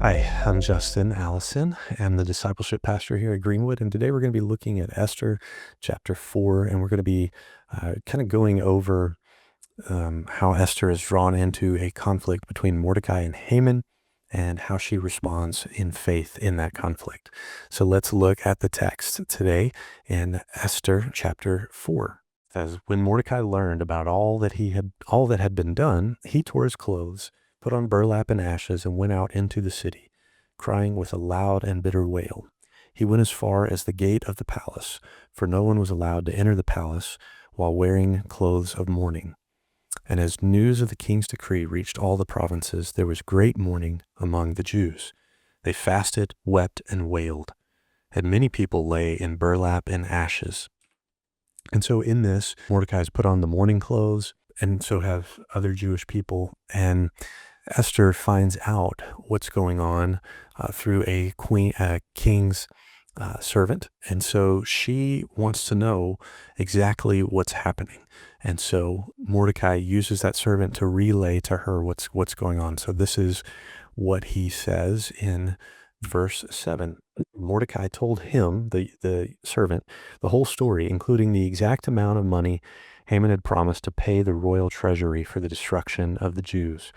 Hi, I'm Justin Allison. I'm the discipleship pastor here at Greenwood, and today we're going to be looking at Esther chapter 4, and we're going to be kind of going over how Esther is drawn into a conflict between Mordecai and Haman and how she responds in faith in that conflict. So let's look at the text today in Esther chapter 4. It says, when Mordecai learned about all that had been done, he tore his clothes, put on burlap and ashes, and went out into the city, crying with a loud and bitter wail. He went as far as the gate of the palace, for no one was allowed to enter the palace while wearing clothes of mourning. And as news of the king's decree reached all the provinces, there was great mourning among the Jews. They fasted, wept, and wailed, and many people lay in burlap and ashes. And so in this, Mordecai has put on the mourning clothes, and so have other Jewish people, and Esther finds out what's going on through a king's servant. And so she wants to know exactly what's happening. And so Mordecai uses that servant to relay to her what's going on. So this is what he says in verse 7. Mordecai told him, the servant, the whole story, including the exact amount of money Haman had promised to pay the royal treasury for the destruction of the Jews.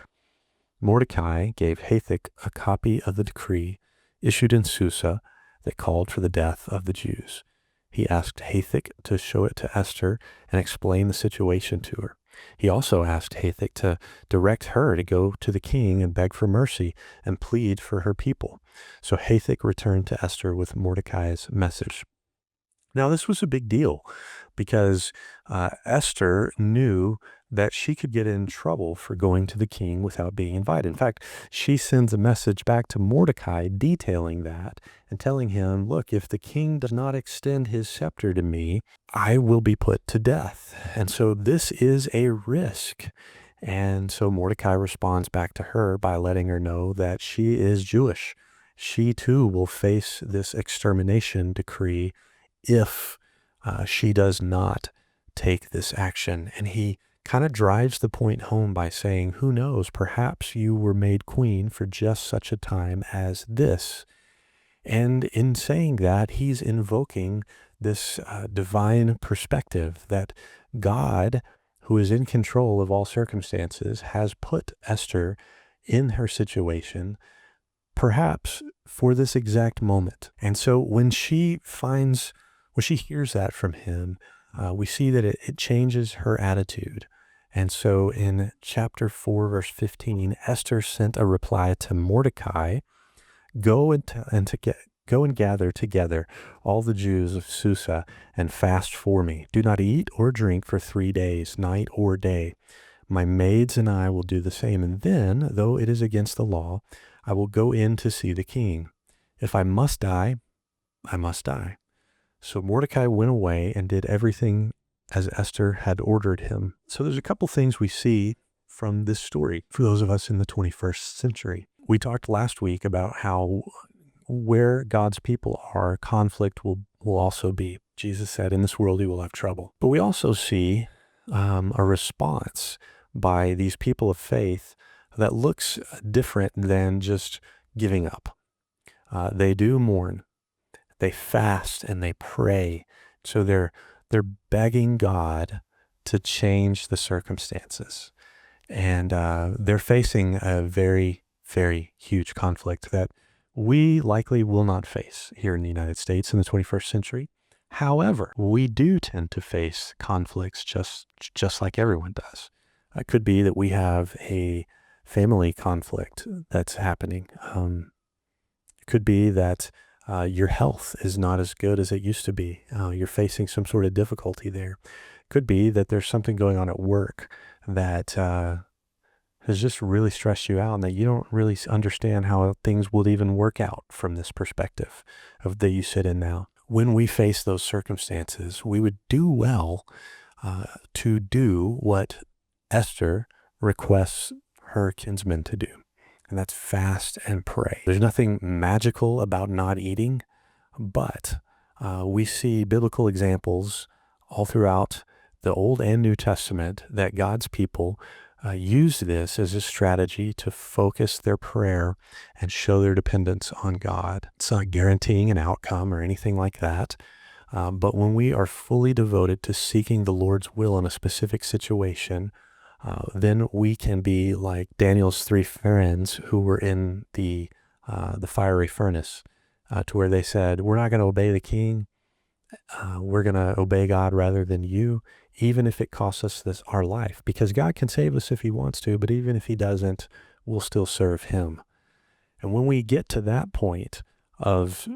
Mordecai gave Hathach a copy of the decree issued in Susa that called for the death of the Jews. He asked Hathach to show it to Esther and explain the situation to her. He also asked Hathach to direct her to go to the king and beg for mercy and plead for her people. So Hathach returned to Esther with Mordecai's message. Now, this was a big deal because Esther knew that she could get in trouble for going to the king without being invited. In fact, she sends a message back to Mordecai detailing that and telling him, look, if the king does not extend his scepter to me, I will be put to death. And so this is a risk. And so Mordecai responds back to her by letting her know that she is Jewish. She too will face this extermination decree if she does not take this action. And he kind of drives the point home by saying, who knows, perhaps you were made queen for just such a time as this. And in saying that, he's invoking this divine perspective that God, who is in control of all circumstances, has put Esther in her situation, perhaps for this exact moment. And so when she hears that from him, we see that it changes her attitude. And so in chapter 4, verse 15, Esther sent a reply to Mordecai, go and gather together all the Jews of Susa and fast for me. Do not eat or drink for 3 days, night or day. My maids and I will do the same. And then, though it is against the law, I will go in to see the king. If I must die, I must die. So Mordecai went away and did everything as Esther had ordered him. So there's a couple things we see from this story for those of us in the 21st century. We talked last week about how where God's people are, conflict will also be. Jesus said, in this world you will have trouble. But we also see a response by these people of faith that looks different than just giving up. They do mourn. They fast and they pray. So they're begging God to change the circumstances. And they're facing a very, very huge conflict that we likely will not face here in the United States in the 21st century. However, we do tend to face conflicts just like everyone does. It could be that we have a family conflict that's happening. It could be that your health is not as good as it used to be. You're facing some sort of difficulty there. Could be that there's something going on at work that has just really stressed you out and that you don't really understand how things will even work out from this perspective that you sit in now. When we face those circumstances, we would do well to do what Esther requests her kinsmen to do. And that's fast and pray. There's nothing magical about not eating, but we see biblical examples all throughout the Old and New Testament that God's people use this as a strategy to focus their prayer and show their dependence on God. It's not guaranteeing an outcome or anything like that. But when we are fully devoted to seeking the Lord's will in a specific situation, then we can be like Daniel's three friends who were in the fiery furnace, to where they said, "We're not going to obey the king. We're going to obey God rather than you, even if it costs us our life, because God can save us if he wants to, but even if he doesn't, we'll still serve him." And when we get to that point of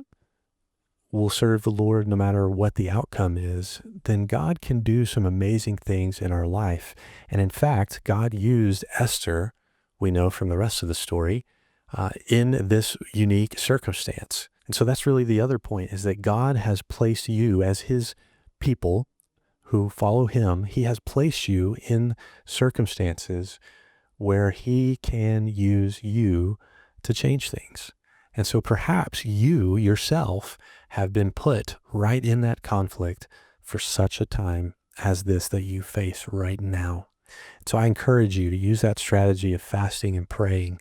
we'll serve the Lord no matter what the outcome is, then God can do some amazing things in our life. And in fact, God used Esther, we know from the rest of the story, in this unique circumstance. And so that's really the other point, is that God has placed you as his people who follow him. He has placed you in circumstances where he can use you to change things. And so perhaps you yourself have been put right in that conflict for such a time as this that you face right now. So I encourage you to use that strategy of fasting and praying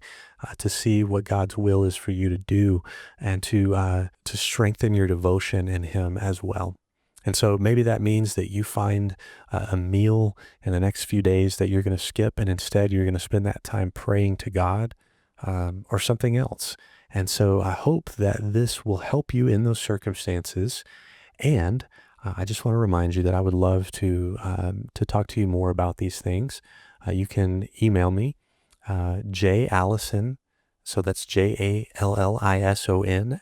to see what God's will is for you to do, and to strengthen your devotion in him as well. And so maybe that means that you find a meal in the next few days that you're going to skip, and instead you're going to spend that time praying to God, or something else. And so I hope that this will help you in those circumstances. And I just want to remind you that I would love to talk to you more about these things. You can email me, jallison, so that's JALLISON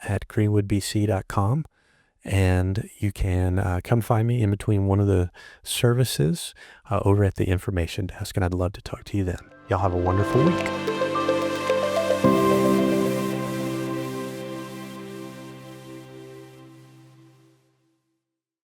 @greenwoodbc.com. And you can come find me in between one of the services over at the information desk, and I'd love to talk to you then. Y'all have a wonderful week.